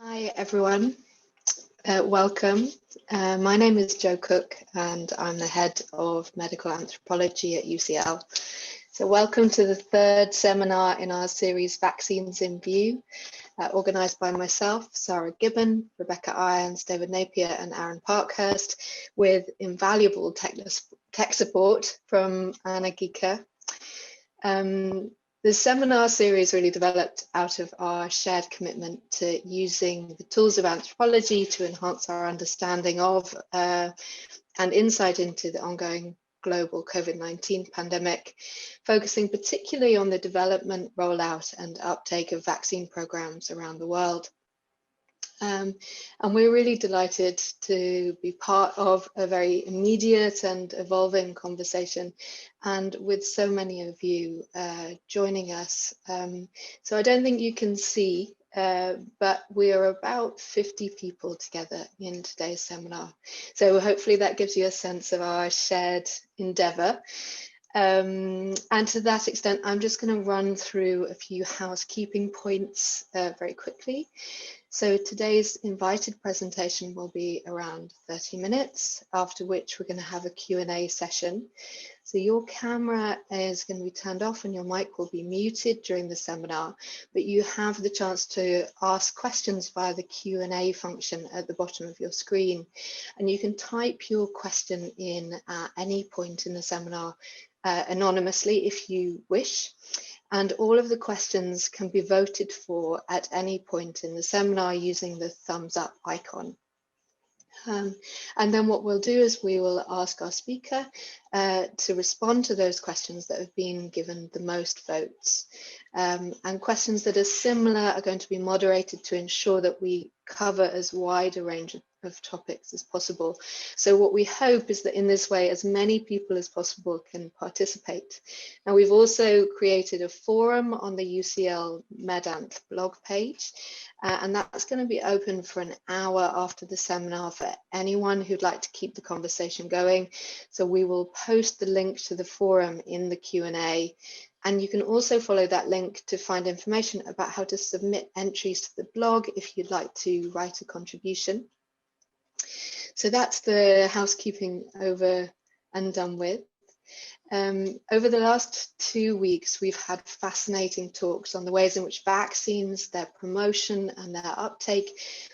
Hi everyone, welcome. My name is Jo Cook and I'm the head of medical anthropology at UCL. So welcome to the third seminar in our series Vaccines in View, organised by myself, Sarah Gibbon, Rebecca Irons, David Napier and Aaron Parkhurst, with invaluable tech support from Anna Gika. The seminar series really developed out of our shared commitment to using the tools of anthropology to enhance our understanding of and insight into the ongoing global COVID-19 pandemic, focusing particularly on the development, rollout and uptake of vaccine programs around the world. And we're really delighted to be part of a very immediate and evolving conversation, and with so many of you joining us. So I don't think you can see, but we are about 50 people together in today's seminar. So hopefully that gives you a sense of our shared endeavour. And to that extent, I'm just going to run through a few housekeeping points very quickly. So today's invited presentation will be around 30 minutes, after which we're going to have a Q&A session. So your camera is going to be turned off and your mic will be muted during the seminar, but you have the chance to ask questions via the Q&A function at the bottom of your screen. And you can type your question in at any point in the seminar anonymously if you wish. And all of the questions can be voted for at any point in the seminar using the thumbs up icon. And then what we'll do is we will ask our speaker to respond to those questions that have been given the most votes. And questions that are similar are going to be moderated to ensure that we cover as wide a range of topics as possible. So what we hope is that in this way, as many people as possible can participate. Now, we've also created a forum on the UCL MedAnth blog page, and that's going to be open for an hour after the seminar for anyone who'd like to keep the conversation going. So we will post the link to the forum in the Q&A. And you can also follow that link to find information about how to submit entries to the blog if you'd like to write a contribution. So that's the housekeeping over and done with. Over the last 2 weeks, we've had fascinating talks on the ways in which vaccines, their promotion and their uptake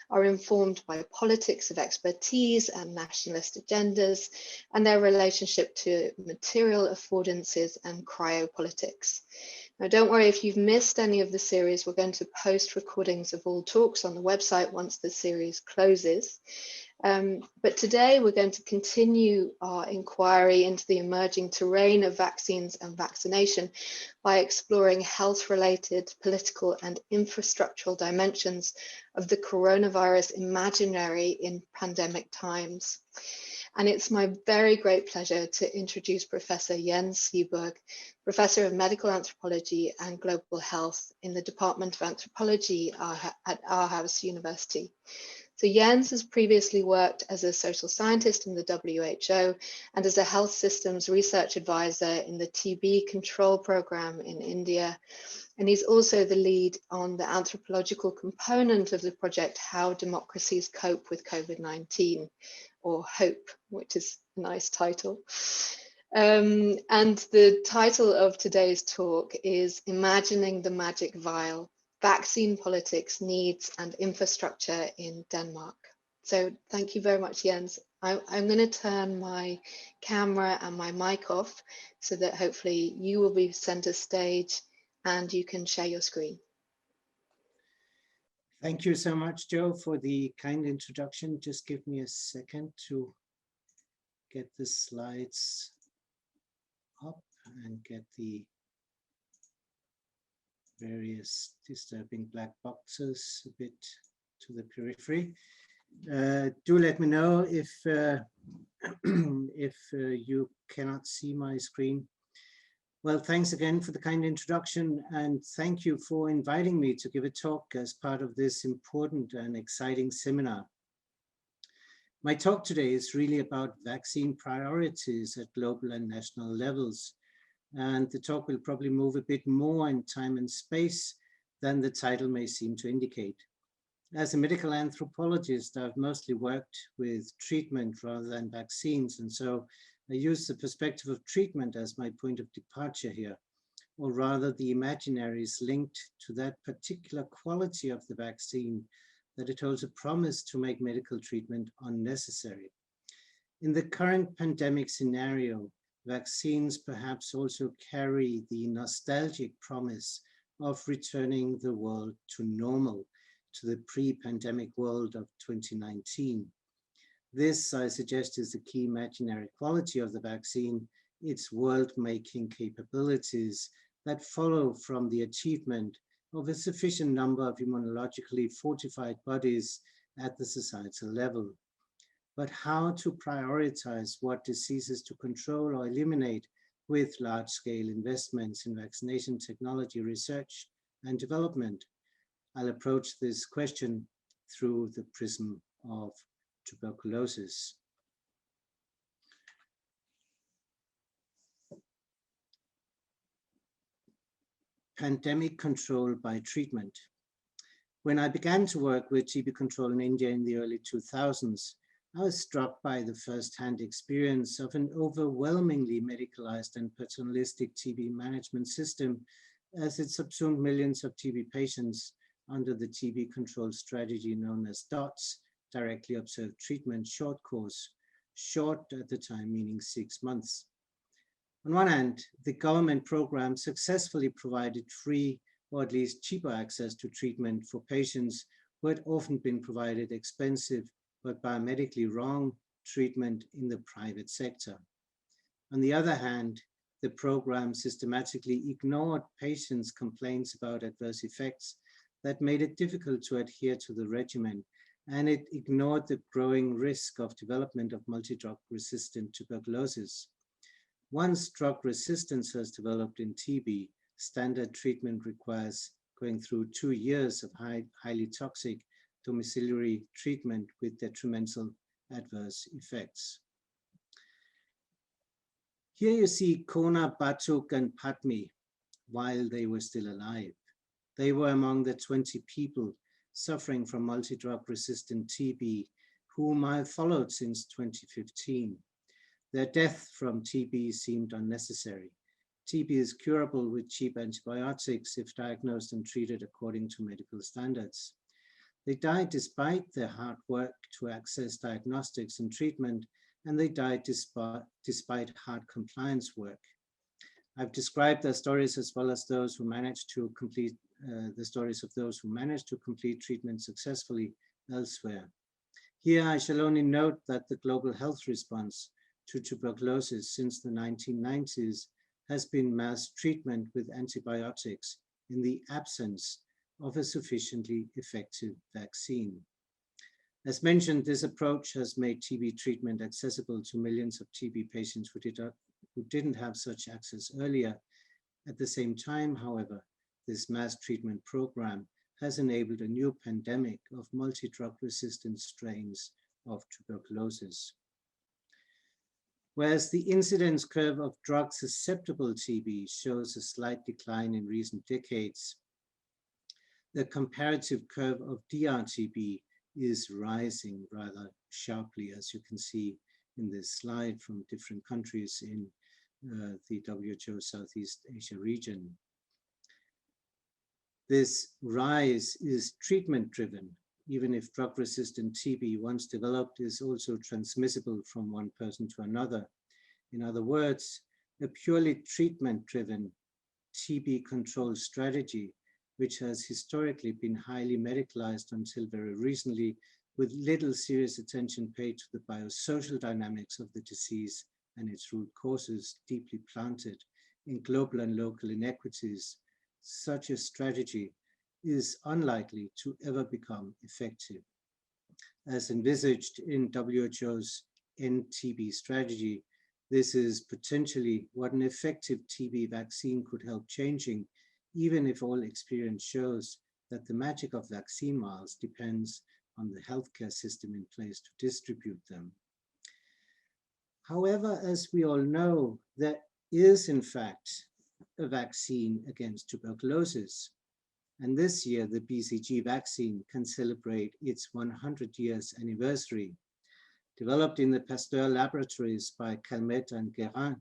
are informed by politics of expertise and nationalist agendas, and their relationship to material affordances and cryopolitics. Now, don't worry if you've missed any of the series, we're going to post recordings of all talks on the website once the series closes. But today we're going to continue our inquiry into the emerging terrain of vaccines and vaccination by exploring health-related, political and infrastructural dimensions of the coronavirus imaginary in pandemic times. And it's my very great pleasure to introduce Professor Jens Seeberg, Professor of Medical Anthropology and Global Health in the Department of Anthropology at Aarhus University. So Jens has previously worked as a social scientist in the WHO and as a health systems research advisor in the TB control program in India. And he's also the lead on the anthropological component of the project, How Democracies Cope with COVID-19, or HOPE, which is a nice title. And the title of today's talk is Imagining the Magic Vial, Vaccine Politics, Needs and Infrastructure in Denmark. So thank you very much, Jens. I'm going to turn my camera and my mic off so that hopefully you will be center stage and you can share your screen. Thank you so much, Jo, for the kind introduction. Just give me a second to get the slides up and get the various disturbing black boxes a bit to the periphery. Do let me know if you cannot see my screen. Well, thanks again for the kind introduction, and thank you for inviting me to give a talk as part of this important and exciting seminar. My talk today is really about vaccine priorities at global and national levels. And the talk will probably move a bit more in time and space than the title may seem to indicate. As a medical anthropologist, I've mostly worked with treatment rather than vaccines, and so I use the perspective of treatment as my point of departure here, or rather the imaginaries linked to that particular quality of the vaccine that it holds a promise to make medical treatment unnecessary. In the current pandemic scenario, vaccines perhaps also carry the nostalgic promise of returning the world to normal, to the pre-pandemic world of 2019. This, I suggest, is the key imaginary quality of the vaccine, its world-making capabilities that follow from the achievement of a sufficient number of immunologically fortified bodies at the societal level. But how to prioritize what diseases to control or eliminate with large-scale investments in vaccination technology research and development? I'll approach this question through the prism of tuberculosis. Pandemic control by treatment. When I began to work with TB control in India in the early 2000s, I was struck by the first-hand experience of an overwhelmingly medicalized and paternalistic TB management system as it subsumed millions of TB patients under the TB control strategy known as DOTS, directly observed treatment short course, short at the time meaning 6 months. On one hand, the government program successfully provided free or at least cheaper access to treatment for patients who had often been provided expensive but biomedically wrong treatment in the private sector. On the other hand, the program systematically ignored patients' complaints about adverse effects that made it difficult to adhere to the regimen, and it ignored the growing risk of development of multidrug resistant tuberculosis. Once drug resistance has developed in TB, standard treatment requires going through 2 years of highly toxic domiciliary treatment with detrimental adverse effects. Here you see Kona, Batuk, and Padmi while they were still alive. They were among the 20 people suffering from multidrug resistant TB whom I have followed since 2015. Their death from TB seemed unnecessary. TB is curable with cheap antibiotics if diagnosed and treated according to medical standards. They died despite their hard work to access diagnostics and treatment, and they died despite hard compliance work. I've described their stories as well as those who managed to complete the stories of those who managed to complete treatment successfully elsewhere. Here I shall only note that the global health response to tuberculosis since the 1990s has been mass treatment with antibiotics in the absence of a sufficiently effective vaccine. As mentioned, this approach has made TB treatment accessible to millions of TB patients who didn't have such access earlier. At the same time, however, this mass treatment program has enabled a new pandemic of multi-drug resistant strains of tuberculosis. Whereas the incidence curve of drug susceptible TB shows a slight decline in recent decades, the comparative curve of DRTB is rising rather sharply, as you can see in this slide from different countries in the WHO Southeast Asia region. This rise is treatment driven, even if drug-resistant TB, once developed, is also transmissible from one person to another. In other words, a purely treatment-driven TB control strategy, which has historically been highly medicalized until very recently, with little serious attention paid to the biosocial dynamics of the disease and its root causes, deeply planted in global and local inequities. Such a strategy is unlikely to ever become effective. As envisaged in WHO's End TB strategy, this is potentially what an effective TB vaccine could help changing, even if all experience shows that the magic of vaccine miles depends on the healthcare system in place to distribute them. However, as we all know, there is in fact a vaccine against tuberculosis. And this year, the BCG vaccine can celebrate its 100 years anniversary. Developed in the Pasteur laboratories by Calmette and Guérin,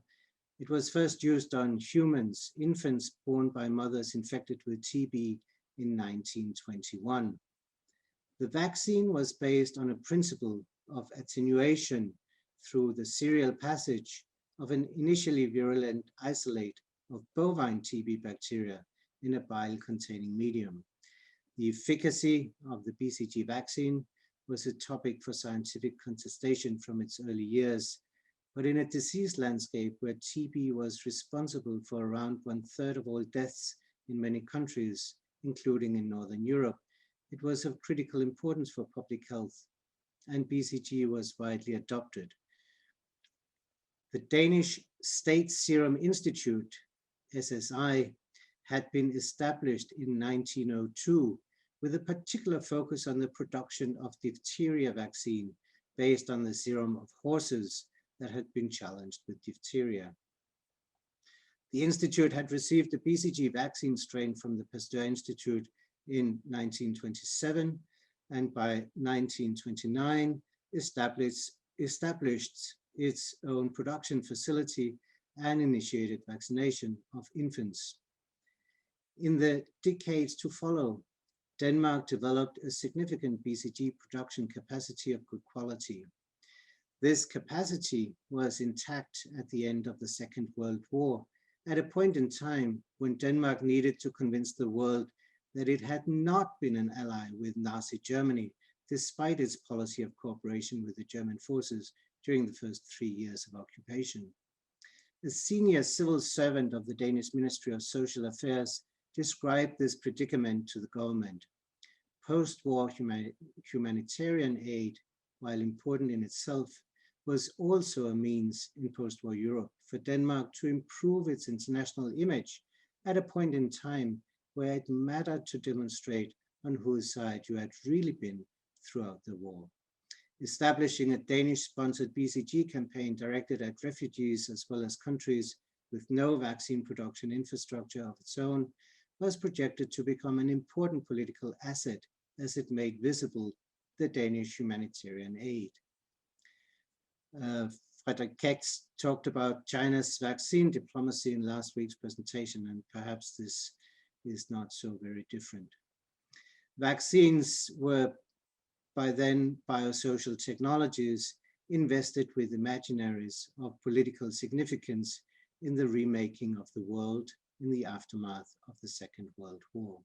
it was first used on humans, infants born by mothers infected with TB in 1921. The vaccine was based on a principle of attenuation through the serial passage of an initially virulent isolate of bovine TB bacteria in a bile-containing medium. The efficacy of the BCG vaccine was a topic for scientific contestation from its early years, but in a disease landscape where TB was responsible for around 1/3 of all deaths in many countries, including in Northern Europe, it was of critical importance for public health, and BCG was widely adopted. The Danish State Serum Institute, SSI, had been established in 1902 with a particular focus on the production of diphtheria vaccine based on the serum of horses that had been challenged with diphtheria. The institute had received the BCG vaccine strain from the Pasteur Institute in 1927, and by 1929 established its own production facility and initiated vaccination of infants. In the decades to follow, Denmark developed a significant BCG production capacity of good quality. This capacity was intact at the end of the Second World War, at a point in time when Denmark needed to convince the world that it had not been an ally with Nazi Germany, despite its policy of cooperation with the German forces during the first 3 years of occupation. A senior civil servant of the Danish Ministry of Social Affairs described this predicament to the government. Post-war humanitarian aid, while important in itself, was also a means in post-war Europe for Denmark to improve its international image at a point in time where it mattered to demonstrate on whose side you had really been throughout the war. Establishing a Danish-sponsored BCG campaign directed at refugees as well as countries with no vaccine production infrastructure of its own was projected to become an important political asset as it made visible the Danish humanitarian aid. Frederick Keks talked about China's vaccine diplomacy in last week's presentation, and perhaps this is not so very different. Vaccines were by then biosocial technologies invested with imaginaries of political significance in the remaking of the world in the aftermath of the Second World War.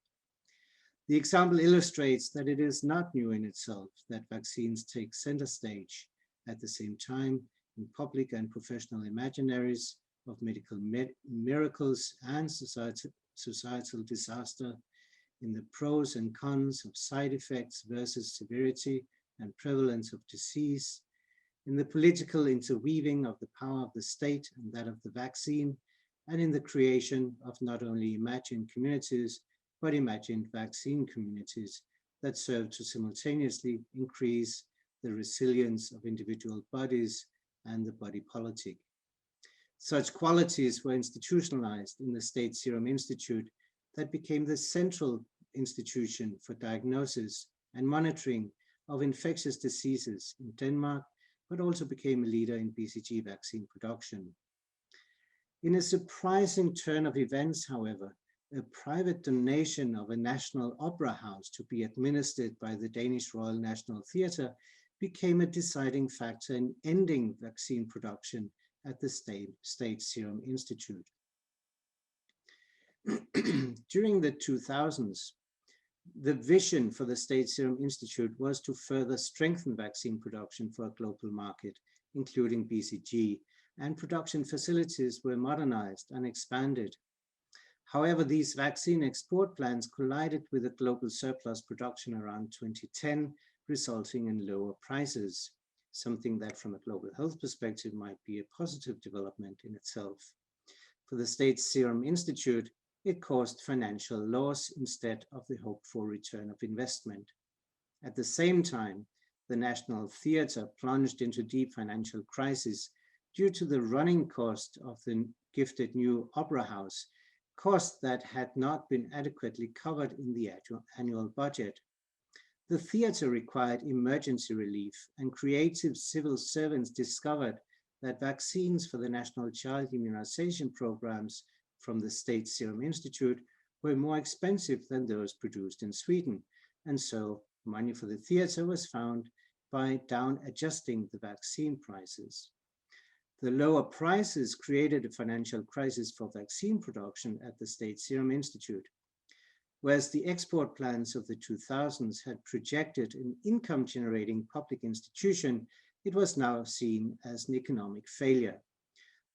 The example illustrates that it is not new in itself that vaccines take center stage at the same time in public and professional imaginaries of medical miracles and societal disaster, in the pros and cons of side effects versus severity and prevalence of disease, in the political interweaving of the power of the state and that of the vaccine, and in the creation of not only imagined communities, but imagined vaccine communities that serve to simultaneously increase the resilience of individual bodies and the body politic. Such qualities were institutionalized in the State Serum Institute that became the central institution for diagnosis and monitoring of infectious diseases in Denmark, but also became a leader in BCG vaccine production. In a surprising turn of events, however, a private donation of a national opera house to be administered by the Danish Royal National Theatre became a deciding factor in ending vaccine production at the State Serum Institute. During the 2000s, the vision for the State Serum Institute was to further strengthen vaccine production for a global market, including BCG, and production facilities were modernized and expanded. However, these vaccine export plans collided with a global surplus production around 2010, resulting in lower prices, something that from a global health perspective might be a positive development in itself. For the State Serum Institute, it caused financial loss instead of the hoped for return of investment. At the same time, the National Theatre plunged into deep financial crisis due to the running cost of the gifted new opera house costs that had not been adequately covered in the annual budget. The theater required emergency relief, and creative civil servants discovered that vaccines for the national child immunization programs from the State Serum Institute were more expensive than those produced in Sweden, and so money for the theater was found by down adjusting the vaccine prices. The lower prices created a financial crisis for vaccine production at the State Serum Institute. Whereas the export plans of the 2000s had projected an income-generating public institution, it was now seen as an economic failure.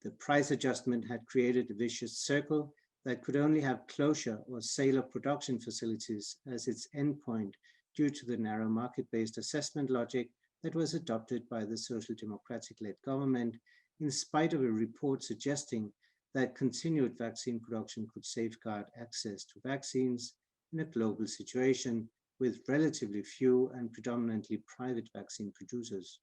The price adjustment had created a vicious circle that could only have closure or sale of production facilities as its endpoint due to the narrow market-based assessment logic that was adopted by the Social Democratic-led government, in spite of a report suggesting that continued vaccine production could safeguard access to vaccines in a global situation with relatively few and predominantly private vaccine producers.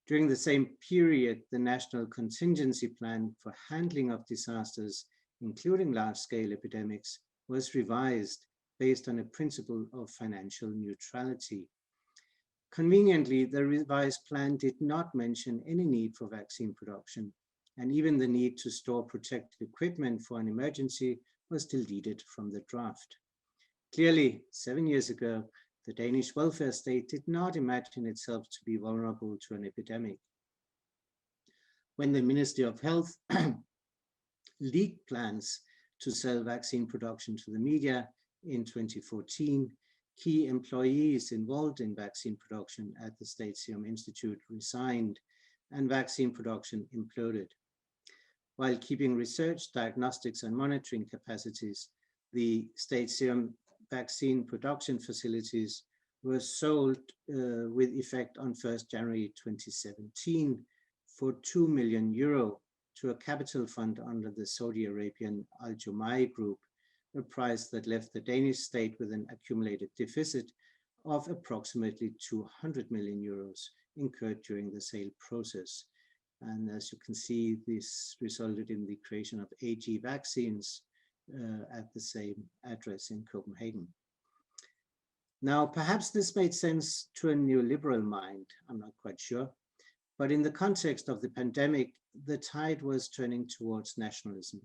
During the same period, the National Contingency Plan for Handling of Disasters, including large-scale epidemics, was revised based on a principle of financial neutrality. Conveniently, the revised plan did not mention any need for vaccine production, and even the need to store protective equipment for an emergency was deleted from the draft. Clearly, 7 years ago, the Danish welfare state did not imagine itself to be vulnerable to an epidemic. When the Ministry of Health leaked plans to sell vaccine production to the media in 2014, key employees involved in vaccine production at the State Serum Institute resigned, and vaccine production imploded. While keeping research, diagnostics, and monitoring capacities, the State Serum vaccine production facilities were sold with effect on 1st January 2017 for €2 million to a capital fund under the Saudi Arabian Al Jumaih Group, a price that left the Danish state with an accumulated deficit of approximately €200 million incurred during the sale process. And as you can see, this resulted in the creation of AAG Vaccines at the same address in Copenhagen. Now, perhaps this made sense to a neoliberal mind, I'm not quite sure, but in the context of the pandemic, the tide was turning towards nationalism.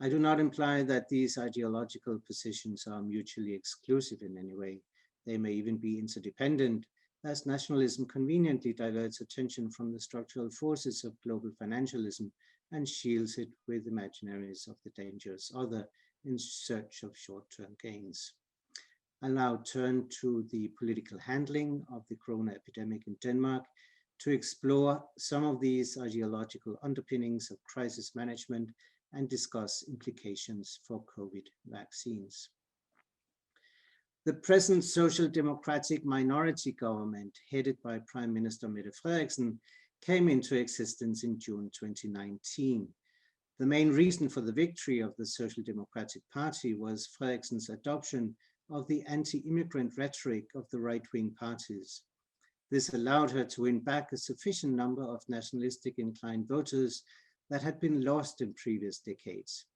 I do not imply that these ideological positions are mutually exclusive in any way. They may even be interdependent, as nationalism conveniently diverts attention from the structural forces of global financialism and shields it with imaginaries of the dangerous other in search of short-term gains. I'll now turn to the political handling of the corona epidemic in Denmark to explore some of these ideological underpinnings of crisis management and discuss implications for COVID vaccines. The present social democratic minority government, headed by Prime Minister Mette Frederiksen, came into existence in June 2019. The main reason for the victory of the Social Democratic Party was Frederiksen's adoption of the anti-immigrant rhetoric of the right-wing parties. This allowed her to win back a sufficient number of nationalistic inclined voters that had been lost in previous decades.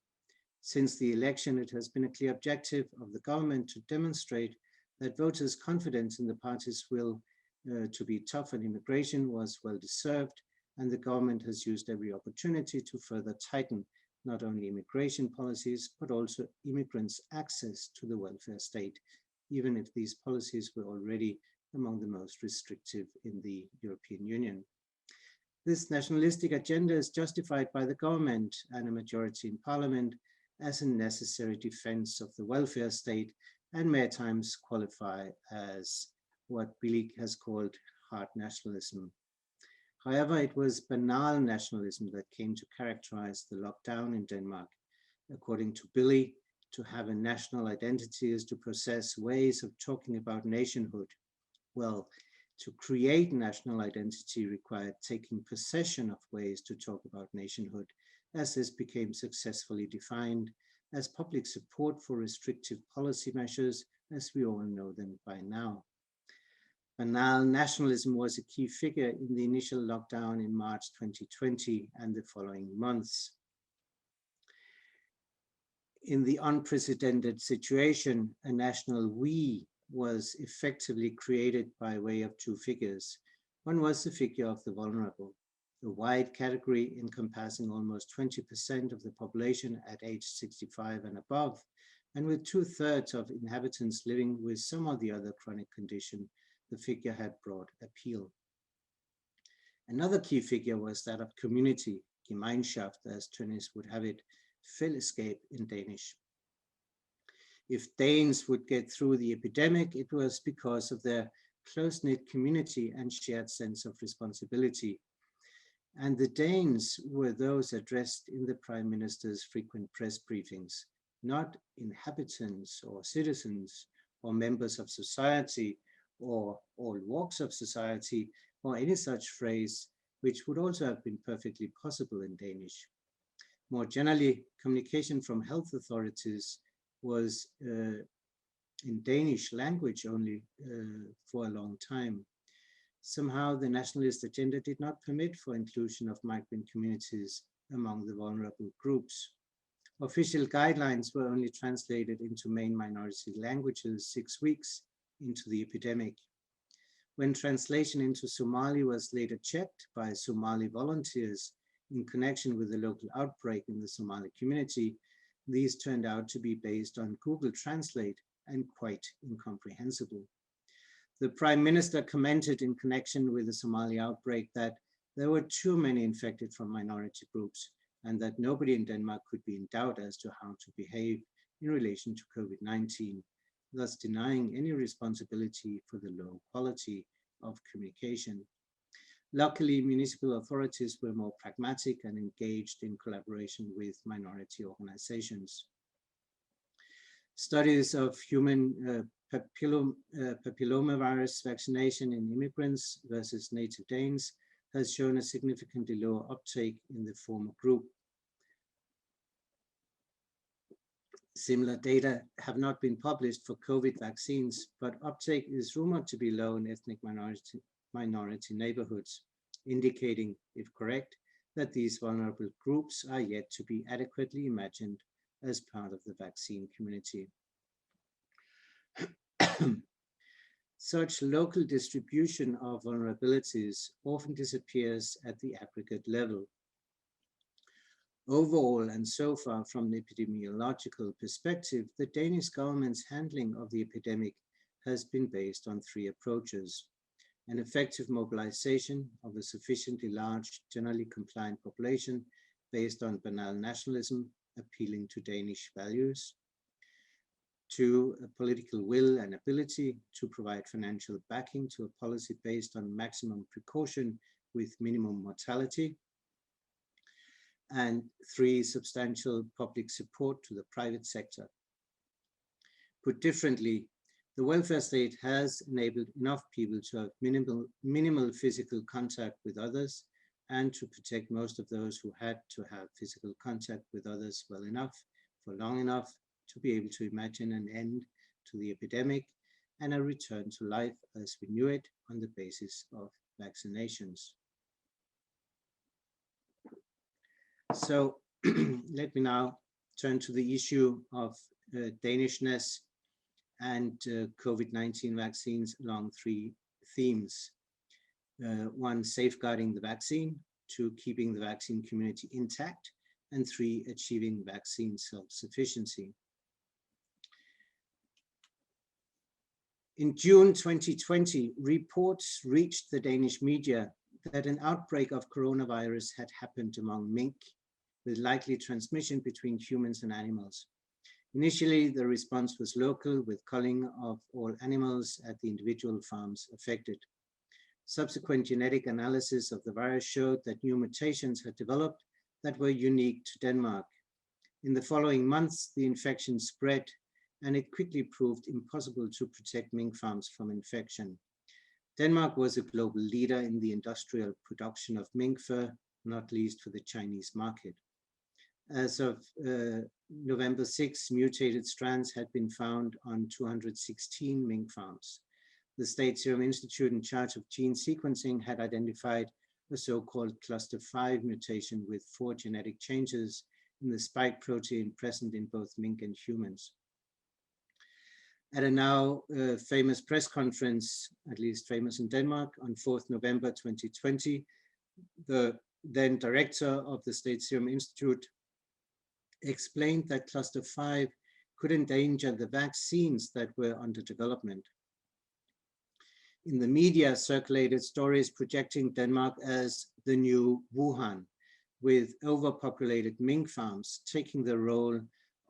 Since the election, it has been a clear objective of the government to demonstrate that voters' confidence in the party's will to be tough on immigration was well deserved, and the government has used every opportunity to further tighten not only immigration policies, but also immigrants' access to the welfare state, even if these policies were already among the most restrictive in the European Union. This nationalistic agenda is justified by the government and a majority in parliament as a necessary defense of the welfare state, and may at times qualify as what Billig has called hard nationalism. However, it was banal nationalism that came to characterize the lockdown in Denmark. According to Billig, to have a national identity is to possess ways of talking about nationhood. Well, to create national identity required taking possession of ways to talk about nationhood, as this became successfully defined as public support for restrictive policy measures, as we all know them by now. Banal nationalism was a key figure in the initial lockdown in March 2020 and the following months. In the unprecedented situation, a national we was effectively created by way of two figures. One was the figure of the vulnerable, a wide category encompassing almost 20% of the population at age 65 and above, and with 2/3 of inhabitants living with some or the other chronic condition, the figure had broad appeal. Another key figure was that of community, Gemeinschaft, as Tönnies would have it, fællesskab in Danish. If Danes would get through the epidemic, it was because of their close-knit community and shared sense of responsibility. And the Danes were those addressed in the Prime Minister's frequent press briefings, not inhabitants or citizens or members of society or all walks of society or any such phrase, which would also have been perfectly possible in Danish. More generally, communication from health authorities was in Danish language only for a long time. Somehow the nationalist agenda did not permit for inclusion of migrant communities among the vulnerable groups. Official guidelines were only translated into main minority languages 6 weeks into the epidemic. When translation into Somali was later checked by Somali volunteers in connection with the local outbreak in the Somali community, these turned out to be based on Google Translate and quite incomprehensible. The Prime Minister commented in connection with the Somali outbreak that there were too many infected from minority groups and that nobody in Denmark could be in doubt as to how to behave in relation to COVID-19, thus denying any responsibility for the low quality of communication. Luckily, municipal authorities were more pragmatic and engaged in collaboration with minority organizations. Studies of human papillomavirus vaccination in immigrants versus native Danes has shown a significantly lower uptake in the former group. Similar data have not been published for COVID vaccines, but uptake is rumored to be low in ethnic minority neighborhoods, indicating, if correct, that these vulnerable groups are yet to be adequately imagined as part of the vaccine community. Such local distribution of vulnerabilities often disappears at the aggregate level. Overall, and so far from an epidemiological perspective, the Danish government's handling of the epidemic has been based on 3 approaches: an effective mobilization of a sufficiently large, generally compliant population based on banal nationalism, appealing to Danish values; 2, a political will and ability to provide financial backing to a policy based on maximum precaution with minimum mortality; and 3, substantial public support to the private sector. Put differently, the welfare state has enabled enough people to have minimal physical contact with others and to protect most of those who had to have physical contact with others well enough for long enough to be able to imagine an end to the epidemic and a return to life as we knew it on the basis of vaccinations. So let me now turn to the issue of Danishness and COVID-19 vaccines along 3 themes. 1, safeguarding the vaccine; 2, keeping the vaccine community intact; and 3, achieving vaccine self-sufficiency. In June 2020, reports reached the Danish media that an outbreak of coronavirus had happened among mink, with likely transmission between humans and animals. Initially, the response was local, with culling of all animals at the individual farms affected. Subsequent genetic analysis of the virus showed that new mutations had developed that were unique to Denmark. In the following months, the infection spread, and it quickly proved impossible to protect mink farms from infection. Denmark was a global leader in the industrial production of mink fur, not least for the Chinese market. As of November 6, mutated strands had been found on 216 mink farms. The State Serum Institute in charge of gene sequencing had identified a so-called cluster 5 mutation with 4 genetic changes in the spike protein present in both mink and humans. At a now famous press conference, at least famous in Denmark, on 4th November 2020, the then director of the State Serum Institute explained that cluster 5 could endanger the vaccines that were under development. In the media circulated stories projecting Denmark as the new Wuhan, with overpopulated mink farms taking the role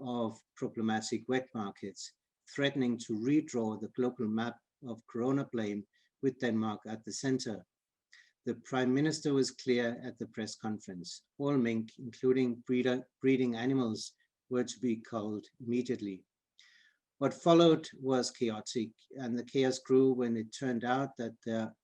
of problematic wet markets, threatening to redraw the global map of corona blame with Denmark at the center. The Prime Minister was clear at the press conference. All mink, including breeding animals, were to be culled immediately. What followed was chaotic, and the chaos grew when it turned out that there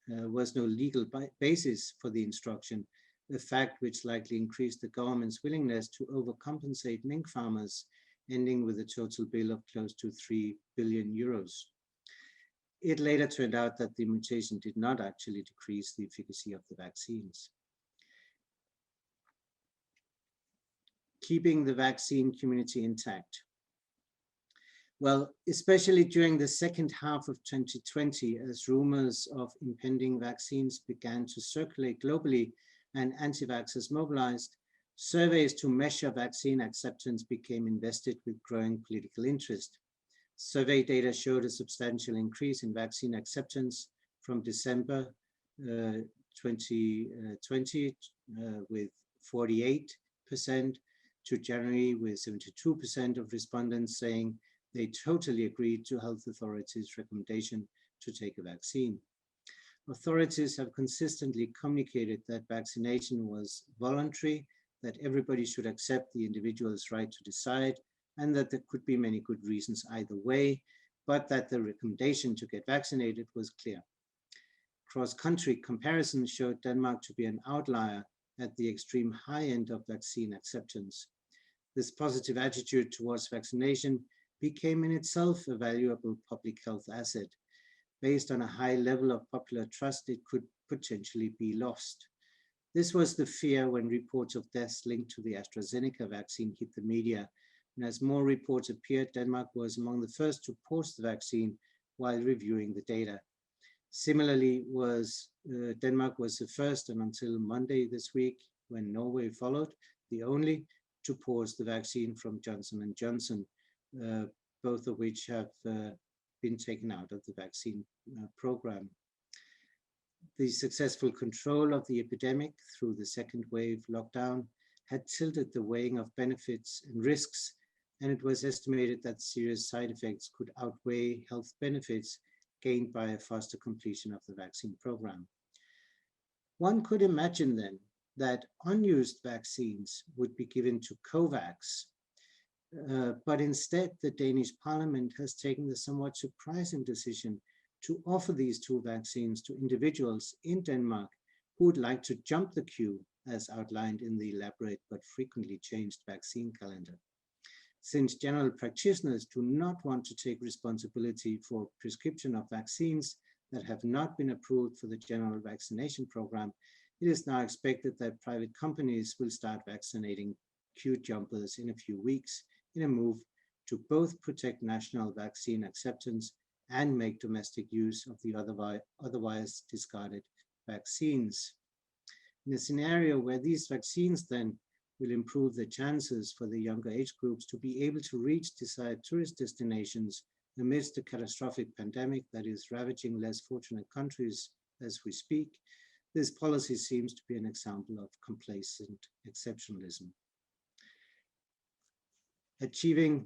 was no legal basis for the instruction, a fact which likely increased the government's willingness to overcompensate mink farmers, ending with a total bill of close to 3 billion euros. It later turned out that the mutation did not actually decrease the efficacy of the vaccines. Keeping the vaccine community intact. Well, especially during the second half of 2020, as rumors of impending vaccines began to circulate globally and anti-vaxxers mobilized, surveys to measure vaccine acceptance became invested with growing political interest. Survey data showed a substantial increase in vaccine acceptance from December 2020 with 48% to January with 72% of respondents saying they totally agreed to health authorities' recommendation to take a vaccine. Authorities have consistently communicated that vaccination was voluntary, that everybody should accept the individual's right to decide, and that there could be many good reasons either way, but that the recommendation to get vaccinated was clear. Cross-country comparisons showed Denmark to be an outlier at the extreme high end of vaccine acceptance. This positive attitude towards vaccination became in itself a valuable public health asset. Based on a high level of popular trust, it could potentially be lost. This was the fear when reports of deaths linked to the AstraZeneca vaccine hit the media. And as more reports appeared, Denmark was among the first to pause the vaccine while reviewing the data. Similarly, Denmark was the first, and until Monday this week, when Norway followed, the only to pause the vaccine from Johnson & Johnson, both of which have been taken out of the vaccine program. The successful control of the epidemic through the second wave lockdown had tilted the weighing of benefits and risks, and it was estimated that serious side effects could outweigh health benefits gained by a faster completion of the vaccine program. One could imagine then that unused vaccines would be given to COVAX, but instead the Danish Parliament has taken the somewhat surprising decision to offer these two vaccines to individuals in Denmark who would like to jump the queue, as outlined in the elaborate but frequently changed vaccine calendar. Since general practitioners do not want to take responsibility for prescription of vaccines that have not been approved for the general vaccination program, it is now expected that private companies will start vaccinating queue jumpers in a few weeks in a move to both protect national vaccine acceptance and make domestic use of the otherwise discarded vaccines. In a scenario where these vaccines then will improve the chances for the younger age groups to be able to reach desired tourist destinations amidst a catastrophic pandemic that is ravaging less fortunate countries as we speak, this policy seems to be an example of complacent exceptionalism. Achieving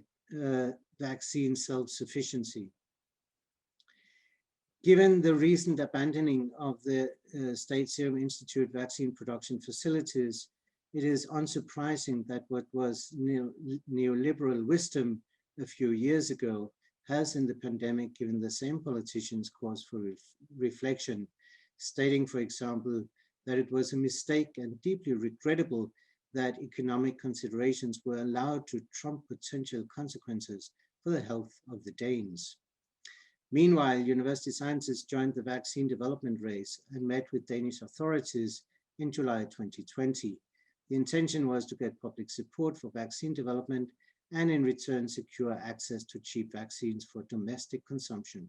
vaccine self-sufficiency. Given the recent abandoning of the State Serum Institute vaccine production facilities, it is unsurprising that what was neoliberal wisdom a few years ago has in the pandemic given the same politicians cause for reflection, stating, for example, that it was a mistake and deeply regrettable that economic considerations were allowed to trump potential consequences for the health of the Danes. Meanwhile, university scientists joined the vaccine development race and met with Danish authorities in July 2020. The intention was to get public support for vaccine development and in return secure access to cheap vaccines for domestic consumption.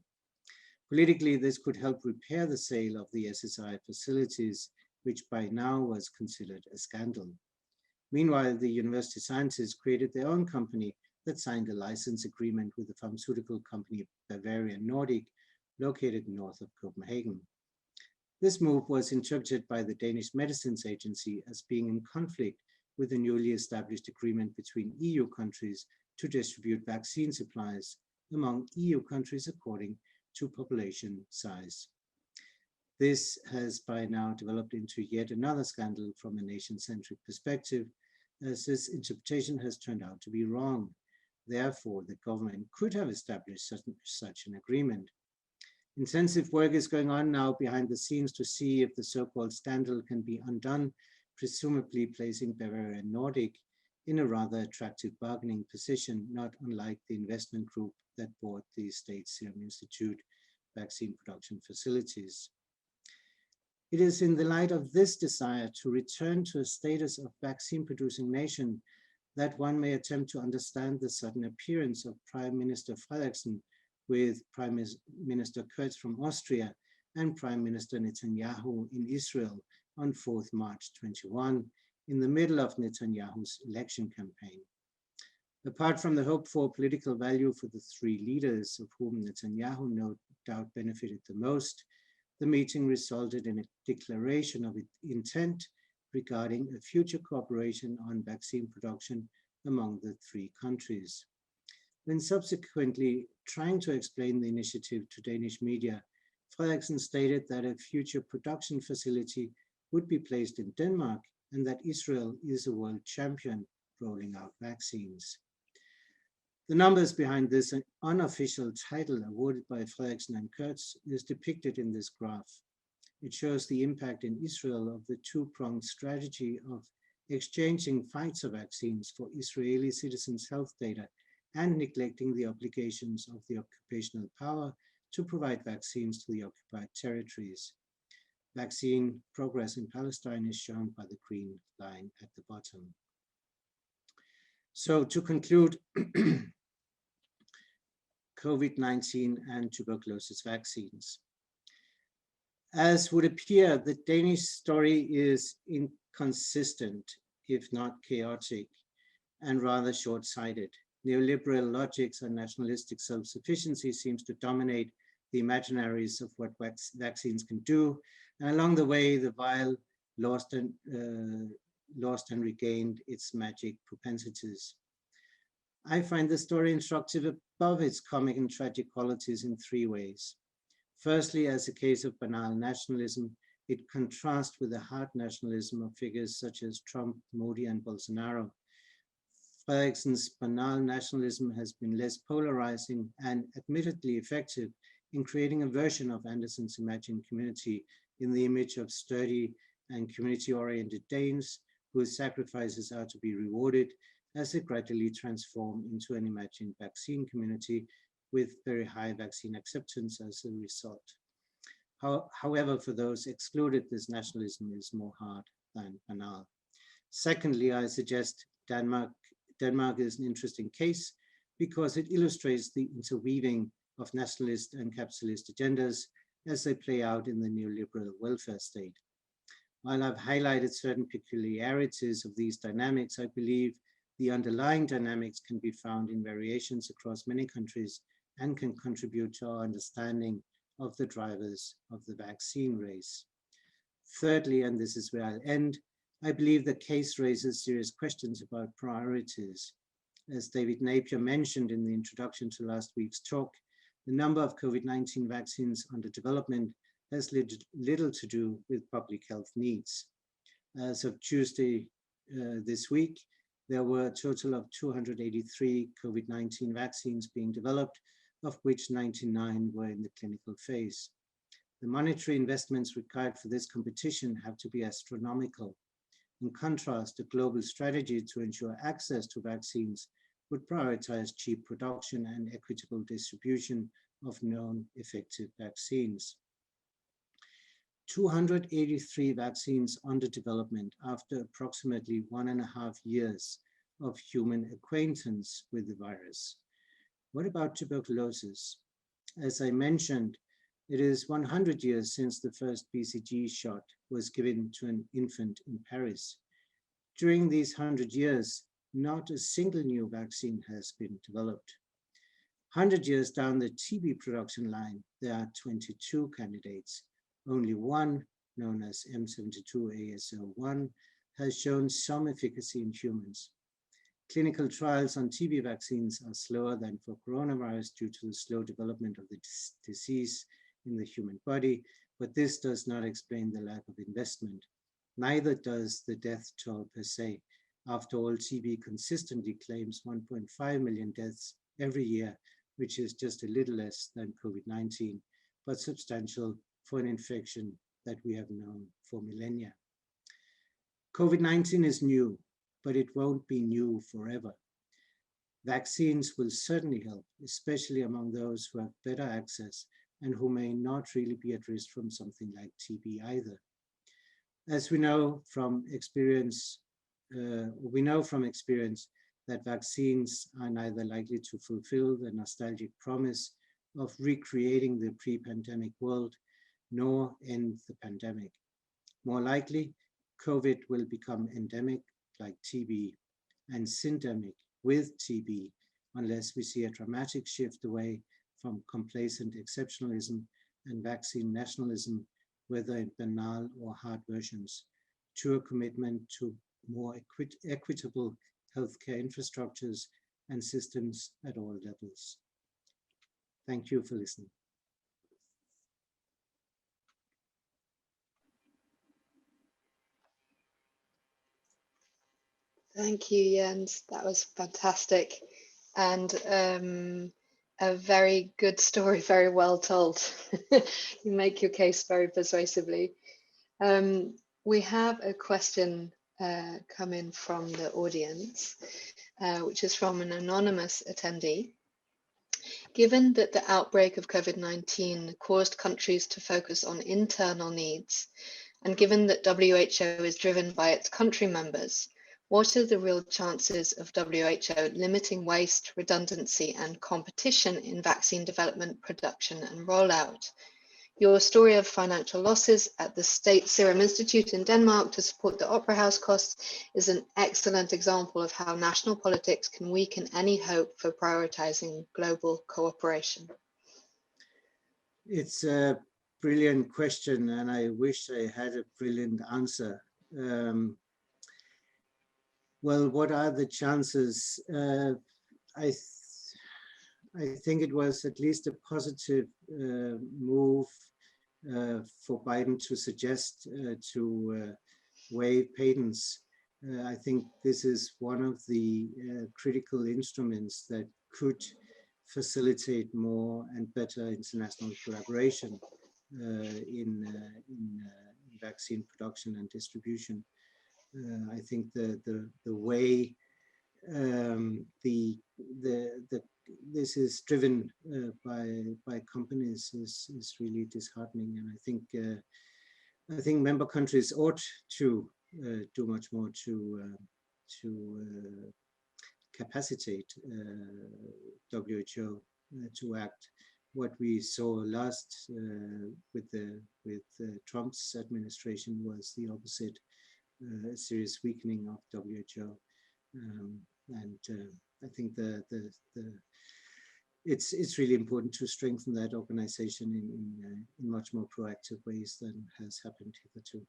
Politically, this could help repair the sale of the SSI facilities, which by now was considered a scandal. Meanwhile, the university scientists created their own company that signed a license agreement with the pharmaceutical company Bavarian Nordic, located north of Copenhagen. This move was interpreted by the Danish Medicines Agency as being in conflict with the newly established agreement between EU countries to distribute vaccine supplies among EU countries according to population size. This has by now developed into yet another scandal from a nation-centric perspective, as this interpretation has turned out to be wrong. Therefore, the government could have established such an agreement. Intensive work is going on now behind the scenes to see if the so-called scandal can be undone, presumably placing Bavarian Nordic in a rather attractive bargaining position, not unlike the investment group that bought the State Serum Institute vaccine production facilities. It is in the light of this desire to return to a status of vaccine-producing nation that one may attempt to understand the sudden appearance of Prime Minister Frederiksen with Prime Minister Kurz from Austria and Prime Minister Netanyahu in Israel on 4th March 21, in the middle of Netanyahu's election campaign. Apart from the hoped for political value for the three leaders, of whom Netanyahu no doubt benefited the most, the meeting resulted in a declaration of intent regarding a future cooperation on vaccine production among the three countries. When subsequently trying to explain the initiative to Danish media, Frederiksen stated that a future production facility would be placed in Denmark and that Israel is a world champion rolling out vaccines. The numbers behind this unofficial title awarded by Frederiksen and Kurz is depicted in this graph. It shows the impact in Israel of the two-pronged strategy of exchanging Pfizer vaccines for Israeli citizens' health data and neglecting the obligations of the occupational power to provide vaccines to the occupied territories. Vaccine progress in Palestine is shown by the green line at the bottom. So to conclude, COVID-19 and tuberculosis vaccines. As would appear, the Danish story is inconsistent, if not chaotic, and rather short-sighted. Neoliberal logics and nationalistic self-sufficiency seems to dominate the imaginaries of what vaccines can do, and along the way, the vial lost and regained its magic propensities. I find the story instructive above its comic and tragic qualities in three ways. Firstly, as a case of banal nationalism, it contrasts with the hard nationalism of figures such as Trump, Modi, and Bolsonaro. Frederiksen's banal nationalism has been less polarizing and admittedly effective in creating a version of Andersen's imagined community in the image of sturdy and community-oriented Danes whose sacrifices are to be rewarded as they gradually transform into an imagined vaccine community with very high vaccine acceptance as a result. However, for those excluded, this nationalism is more hard than banal. Secondly, I suggest Denmark is an interesting case because it illustrates the interweaving of nationalist and capitalist agendas as they play out in the neoliberal welfare state. While I've highlighted certain peculiarities of these dynamics, I believe the underlying dynamics can be found in variations across many countries and can contribute to our understanding of the drivers of the vaccine race. Thirdly, and this is where I'll end, I believe the case raises serious questions about priorities. As David Napier mentioned in the introduction to last week's talk, the number of COVID-19 vaccines under development has little to do with public health needs. As of Tuesday this week, there were a total of 283 COVID-19 vaccines being developed, of which 99 were in the clinical phase. The monetary investments required for this competition have to be astronomical. In contrast, a global strategy to ensure access to vaccines would prioritize cheap production and equitable distribution of known effective vaccines. 283 vaccines under development after approximately 1.5 years of human acquaintance with the virus. What about tuberculosis? As I mentioned, it is 100 years since the first BCG shot was given to an infant in Paris. During these 100 years, not a single new vaccine has been developed. 100 years down the TB production line, there are 22 candidates. Only one, known as M72AS01, has shown some efficacy in humans. Clinical trials on TB vaccines are slower than for coronavirus due to the slow development of the disease in the human body, but this does not explain the lack of investment. Neither does the death toll per se. After all, TB consistently claims 1.5 million deaths every year, which is just a little less than COVID-19, but substantial for an infection that we have known for millennia. COVID-19 is new, but it won't be new forever. Vaccines will certainly help, especially among those who have better access and who may not really be at risk from something like TB either. As we know from experience, that vaccines are neither likely to fulfill the nostalgic promise of recreating the pre-pandemic world, nor end the pandemic. More likely, COVID will become endemic like TB and syndemic with TB, unless we see a dramatic shift away from complacent exceptionalism and vaccine nationalism, whether in banal or hard versions, to a commitment to more equitable healthcare infrastructures and systems at all levels. Thank you for listening. Thank you, Jens. That was fantastic, and a very good story, very well told. You make your case very persuasively. We have a question come in from the audience, which is from an anonymous attendee. Given that the outbreak of COVID-19 caused countries to focus on internal needs, and given that WHO is driven by its country members, what are the real chances of WHO limiting waste, redundancy, and competition in vaccine development, production, and rollout? Your story of financial losses at the State Serum Institute in Denmark to support the Opera House costs is an excellent example of how national politics can weaken any hope for prioritizing global cooperation. It's a brilliant question, and I wish I had a brilliant answer. Well, what are the chances? I think it was at least a positive move for Biden to suggest to waive patents. I think this is one of the critical instruments that could facilitate more and better international collaboration in vaccine production and distribution. I think the way this is driven by companies is really disheartening, and I think member countries ought to do much more to capacitate WHO to act. What we saw last with Trump's administration was the opposite. A serious weakening of WHO, and I think it's really important to strengthen that organization in much more proactive ways than has happened hitherto.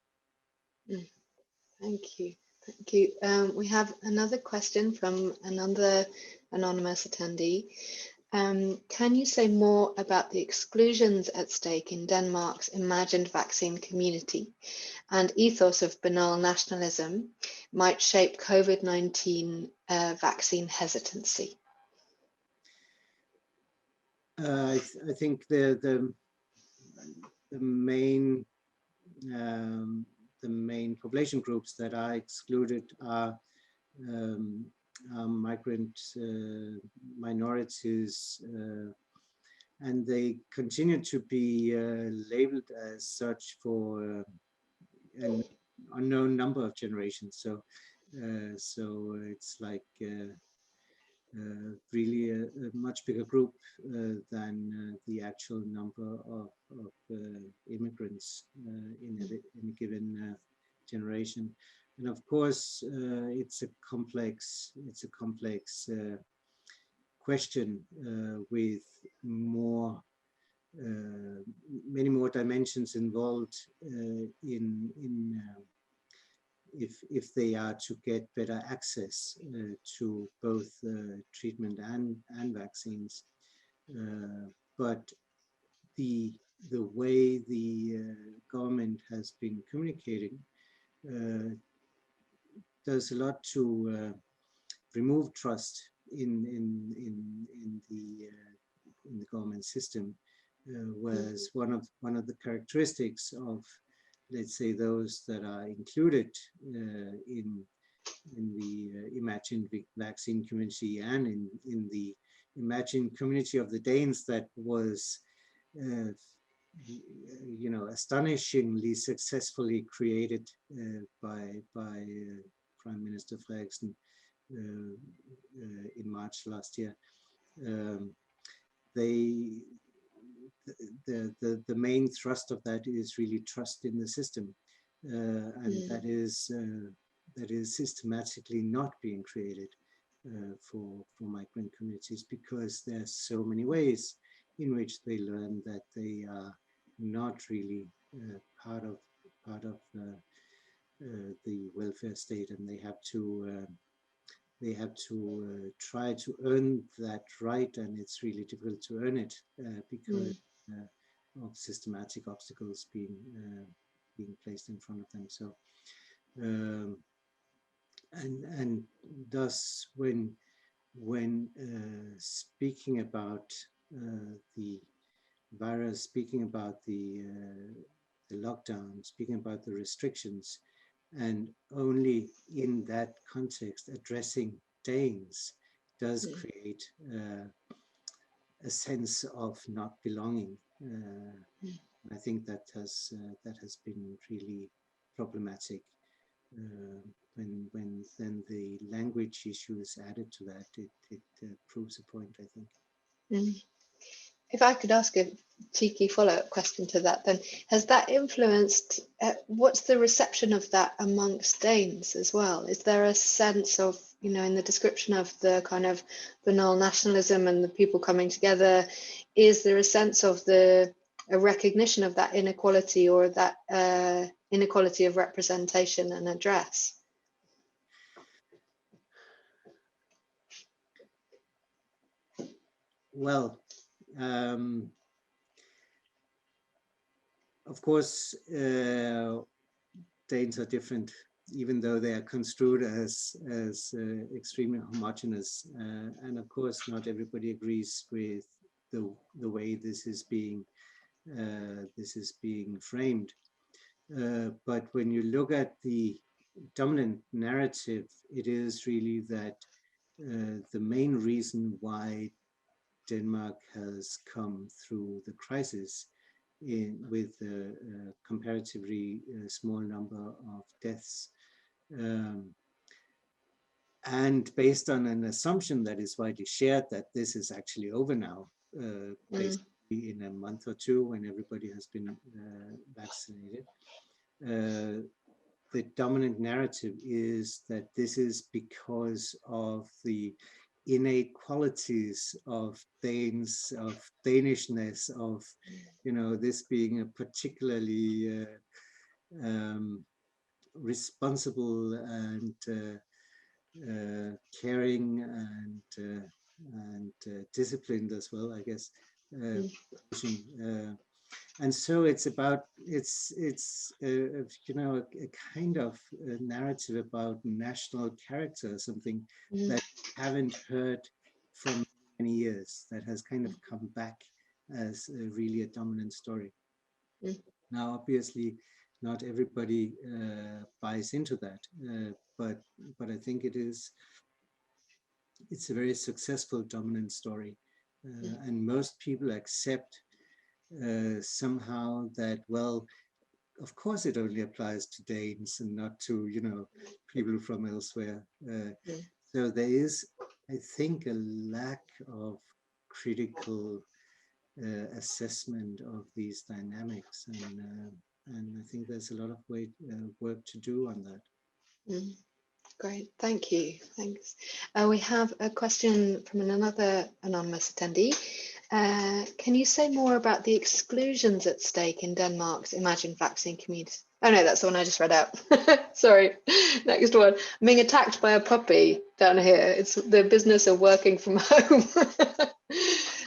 Thank you. Thank you. We have another question from another anonymous attendee. Can you say more about the exclusions at stake in Denmark's imagined vaccine community and ethos of banal nationalism might shape COVID-19 vaccine hesitancy? I think the main population groups that are excluded are migrant minorities, and they continue to be labeled as such for an unknown number of generations. So it's like really a much bigger group than the actual number of immigrants in any given generation. And of course, it's a complex question with more many more dimensions involved if they are to get better access to both treatment and vaccines. But the way the government has been communicating does a lot to remove trust in the government system, whereas one of the characteristics of, let's say, those that are included in the imagined vaccine community and in the imagined community of the Danes that was astonishingly successfully created by Prime Minister Frederiksen in March last year. The main thrust of that is really trust in the system, and that is systematically not being created for migrant communities, because there's so many ways in which they learn that they are not really part of the welfare state, and they have to try to earn that right, and it's really difficult to earn it because of systematic obstacles being placed in front of them. So and thus when speaking about the virus, speaking about the lockdown, speaking about the restrictions, and only in that context addressing Danes does create a sense of not belonging. I think that has been really problematic. When then the language issue is added to that, it proves a point, I think. If I could ask a cheeky follow-up question to that, then has that influenced, what's the reception of that amongst Danes as well? Is there a sense of, in the description of the kind of banal nationalism and the people coming together, is there a sense of a recognition of that inequality, or that inequality of representation and address? Well, of course, Danes are different, even though they are construed as extremely homogeneous, and of course, not everybody agrees with the way this is being framed. But when you look at the dominant narrative, it is really that the main reason why Denmark has come through the crisis with a comparatively small number of deaths, and based on an assumption that is widely shared that this is actually over now, basically in a month or two when everybody has been vaccinated. The dominant narrative is that this is because of the inequalities of Danes, of Danishness, of this being a particularly responsible and caring and disciplined as well, I guess. And so it's about a kind of a narrative about national character, something that I haven't heard from many years, that has kind of come back as really a dominant story. Now, obviously, not everybody buys into that, but I think it's a very successful dominant story and most people accept somehow that, well, of course it only applies to Danes and not to, you know, people from elsewhere. So there is, I think, a lack of critical assessment of these dynamics, and I think there's a lot of work to do on that. Great, thank you. Thanks. We have a question from another anonymous attendee. Can you say more about the exclusions at stake in Denmark's imagined vaccine community? Oh no, that's the one I just read out. Sorry, next one. I'm being attacked by a puppy down here. It's the business of working from home.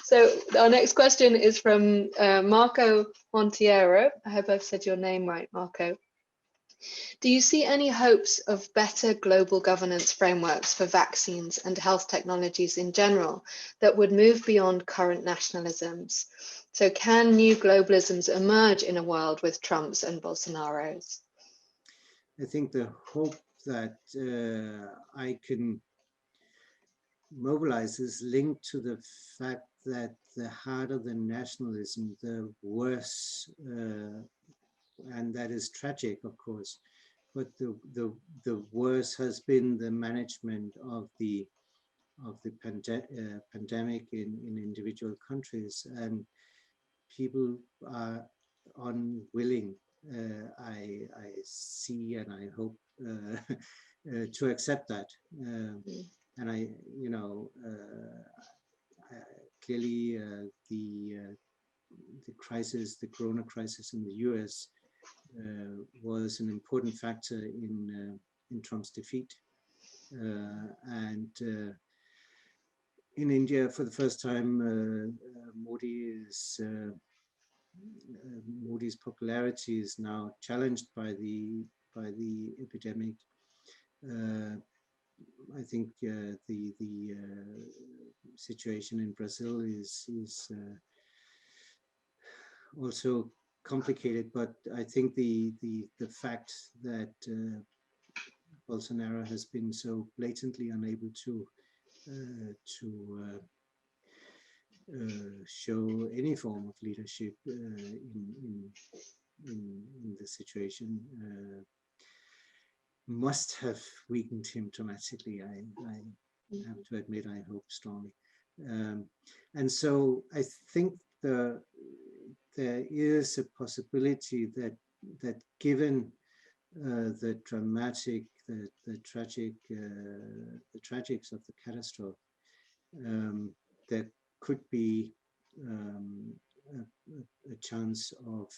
So our next question is from Marco Montiero. I hope I've said your name right, Marco. Do you see any hopes of better global governance frameworks for vaccines and health technologies in general that would move beyond current nationalisms? So can new globalisms emerge in a world with Trumps and Bolsonaros? I think the hope that I can mobilize is linked to the fact that the harder the nationalism, the worse, and that is tragic, of course, but the worse has been the management of the pandemic in individual countries, and people are unwilling, I see and I hope, to accept that. And I, you know, clearly the crisis, the Corona crisis in the US, was an important factor in Trump's defeat. And in India, for the first time, Modi's popularity is now challenged by the epidemic. I think the situation in Brazil is also complicated, but I think the fact that Bolsonaro has been so blatantly unable to show any form of leadership in the situation must have weakened him dramatically. I have to admit, I hope strongly. And so I think there is a possibility that given the tragics of the catastrophe, there could be a chance of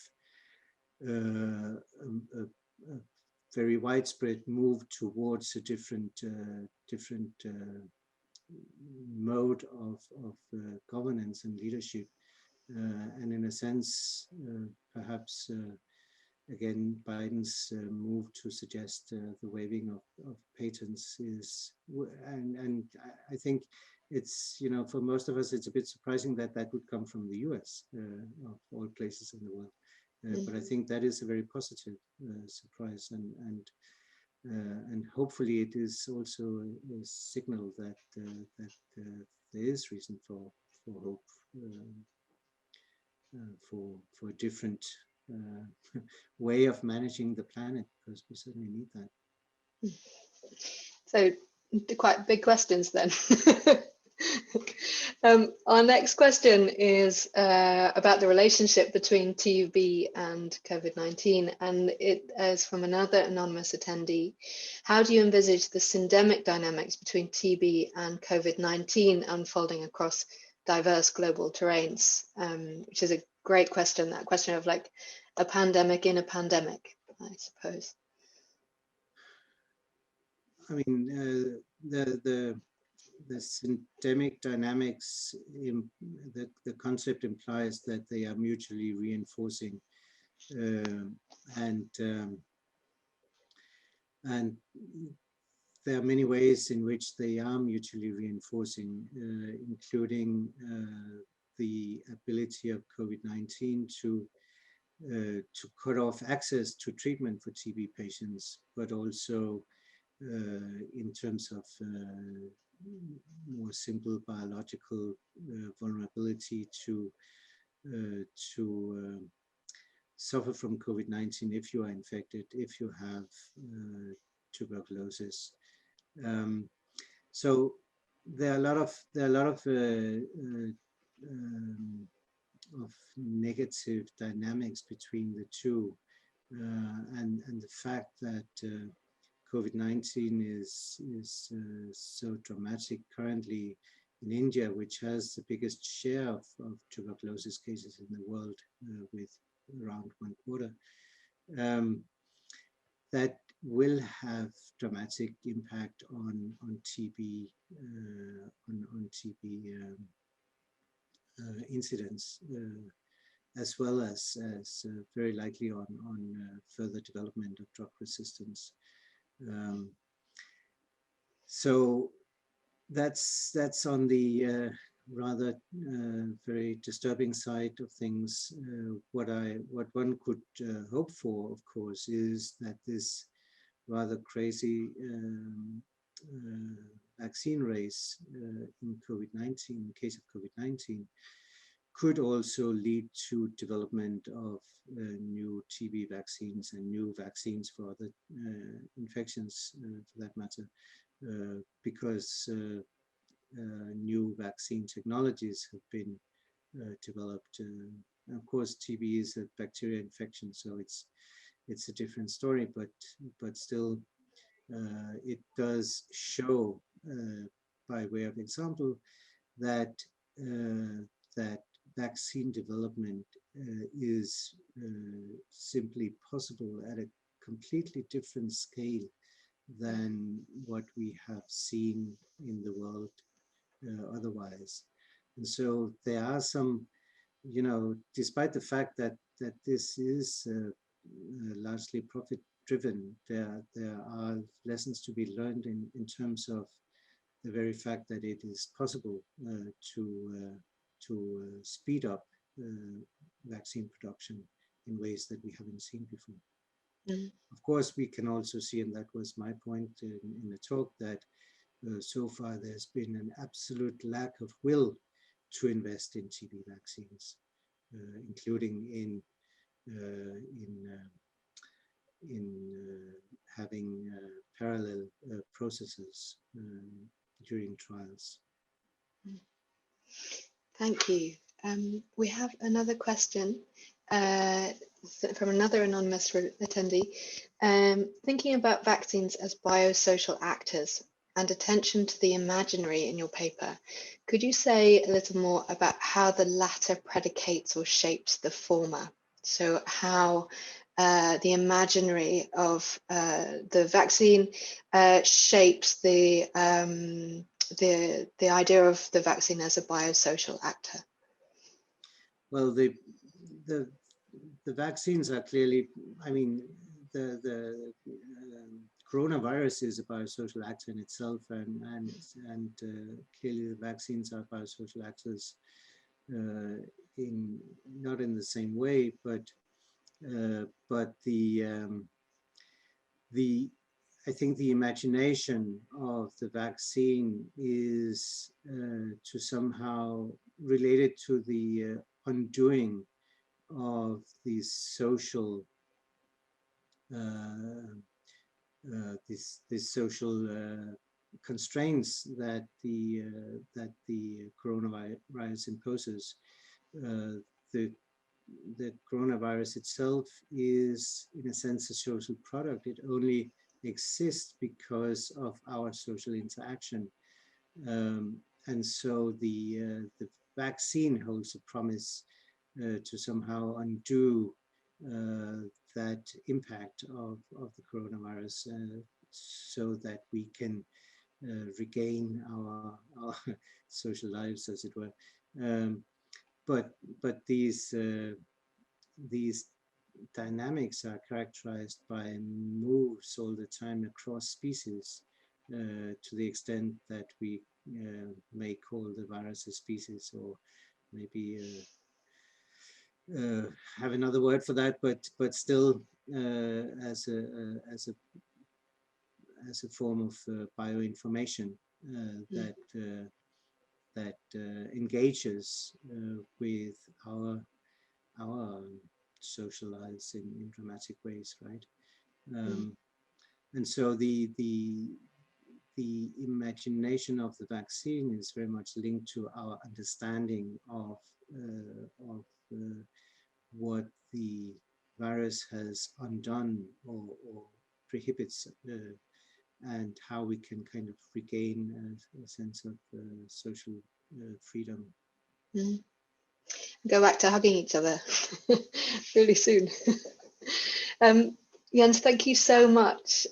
a very widespread move towards a different mode of governance and leadership, and in a sense, perhaps again, Biden's move to suggest the waiving of patents is, and I think it's, you know, for most of us, it's a bit surprising that that would come from the US, of all places in the world. But I think that is a very positive surprise, and hopefully it is also a signal that that there is reason for hope, for a different way of managing the planet, because we certainly need that. So quite big questions then. Our next question is about the relationship between TB and COVID-19, and it is from another anonymous attendee. How do you envisage the syndemic dynamics between TB and COVID-19 unfolding across diverse global terrains? Which is a great question, that question of like a pandemic in a pandemic, I suppose. I mean, the syndemic dynamics, the concept implies that they are mutually reinforcing, and there are many ways in which they are mutually reinforcing, including the ability of COVID-19 to cut off access to treatment for TB patients, but also in terms of more simple biological vulnerability to suffer from COVID-19 if you are infected, if you have tuberculosis. So there are a lot of negative dynamics between the two, and the fact that COVID-19 is so dramatic currently in India, which has the biggest share of tuberculosis cases in the world, with around 1/4, that will have dramatic impact on TB, on TB incidence, as well as very likely on further development of drug resistance. So that's on the rather very disturbing side of things. What one could hope for, of course, is that this rather crazy vaccine race in COVID-19, in case of COVID-19, could also lead to development of new TB vaccines and new vaccines for other infections, for that matter, because new vaccine technologies have been developed. Of course, TB is a bacterial infection, so it's a different story, but still, it does show, by way of example, that that vaccine development is simply possible at a completely different scale than what we have seen in the world otherwise. And so there are some, despite the fact that this is largely profit driven, there are lessons to be learned in terms of the very fact that it is possible to speed up vaccine production in ways that we haven't seen before. Mm. Of course, we can also see, and that was my point in the talk, that so far there's been an absolute lack of will to invest in TB vaccines, including in having parallel processes during trials. Thank you. We have another question from another anonymous attendee. Thinking about vaccines as biosocial actors and attention to the imaginary in your paper, could you say a little more about how the latter predicates or shapes the former? So how the imaginary of the vaccine shapes the idea of the vaccine as a biosocial actor? Well, the vaccines are clearly, I mean, the coronavirus is a biosocial actor in itself, and clearly the vaccines are biosocial actors not in the same way, but I think the imagination of the vaccine is to somehow related to the undoing of these social constraints that the coronavirus imposes. The coronavirus itself is, in a sense, a social product. It only exists because of our social interaction, and so the vaccine holds a promise to somehow undo that impact of the coronavirus, so that we can regain our social lives, as it were. But these dynamics are characterized by moves all the time across species, to the extent that we may call the virus a species, or maybe have another word for that, but still as a form of bioinformation. that engages with our social lives in dramatic ways, right? And so the imagination of the vaccine is very much linked to our understanding of what the virus has undone or prohibits, and how we can kind of regain a sense of social freedom. Go back to hugging each other really soon. Jens, thank you so much.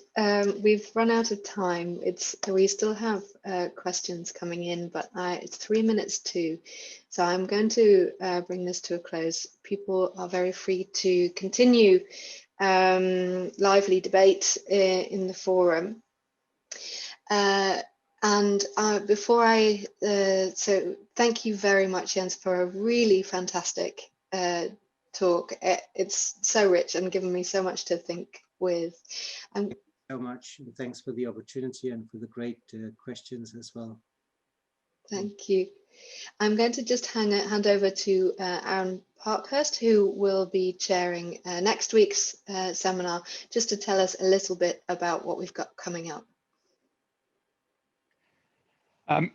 We've run out of time. We still have questions coming in, but it's 3 minutes to. So I'm going to bring this to a close. People are very free to continue lively debate in the forum. And before so thank you very much, Jens, for a really fantastic talk. It's so rich and given me so much to think with. Thank you so much, and thanks for the opportunity and for the great questions as well. Thank you. I'm going to just hand over to Aaron Parkhurst, who will be chairing next week's seminar, just to tell us a little bit about what we've got coming up.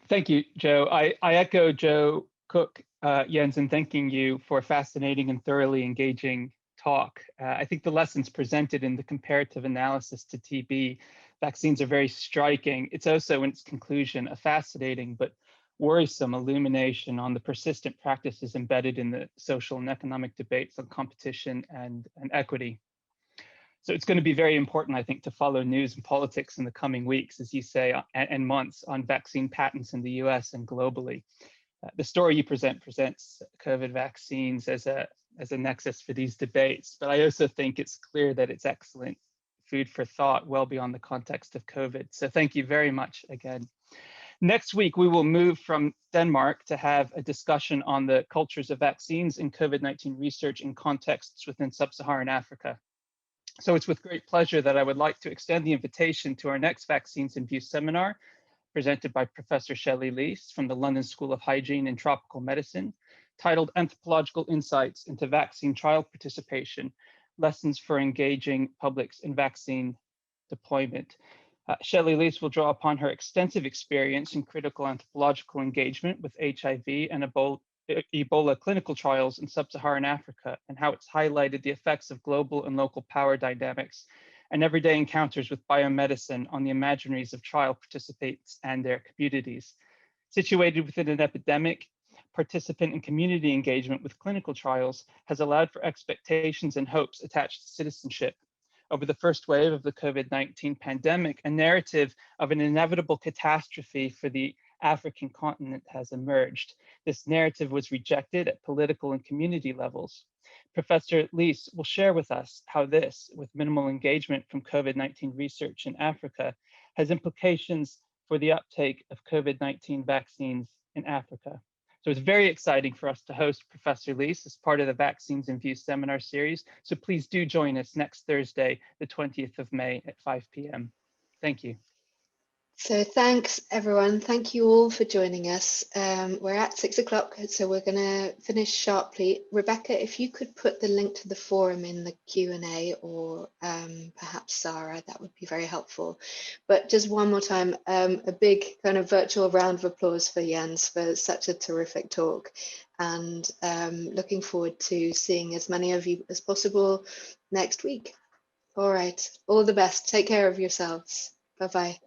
Thank you, Joe. I echo Joe Cook, Jens, in thanking you for a fascinating and thoroughly engaging talk. I think the lessons presented in the comparative analysis to TB vaccines are very striking. It's also, in its conclusion, a fascinating but worrisome illumination on the persistent practices embedded in the social and economic debates on competition and equity. So it's going to be very important, I think, to follow news and politics in the coming weeks, as you say, and months on vaccine patents in the US and globally. The story you presents COVID vaccines as a nexus for these debates, but I also think it's clear that it's excellent food for thought well beyond the context of COVID. So thank you very much again. Next week, we will move from Denmark to have a discussion on the cultures of vaccines in COVID-19 research in contexts within sub-Saharan Africa. So it's with great pleasure that I would like to extend the invitation to our next Vaccines in View seminar, presented by Professor Shelley Lees from the London School of Hygiene and Tropical Medicine, titled Anthropological Insights into Vaccine Trial Participation, Lessons for Engaging Publics in Vaccine Deployment. Shelley Lees will draw upon her extensive experience in critical anthropological engagement with HIV and Ebola clinical trials in sub-Saharan Africa, and how it's highlighted the effects of global and local power dynamics and everyday encounters with biomedicine on the imaginaries of trial participants and their communities. Situated within an epidemic, participant and community engagement with clinical trials has allowed for expectations and hopes attached to citizenship. Over the first wave of the COVID-19 pandemic, a narrative of an inevitable catastrophe for the African continent has emerged. This narrative was rejected at political and community levels. Professor Lees will share with us how this, with minimal engagement from COVID-19 research in Africa, has implications for the uptake of COVID-19 vaccines in Africa. So it's very exciting for us to host Professor Lees as part of the Vaccines in View seminar series. So please do join us next Thursday, the 20th of May at 5 p.m. Thank you. So thanks, everyone. Thank you all for joining us. We're at 6 o'clock, so we're going to finish sharply. Rebecca, if you could put the link to the forum in the Q&A, or perhaps Sarah, that would be very helpful. But just one more time, a big kind of virtual round of applause for Jens for such a terrific talk. And looking forward to seeing as many of you as possible next week. All right, all the best. Take care of yourselves. Bye-bye.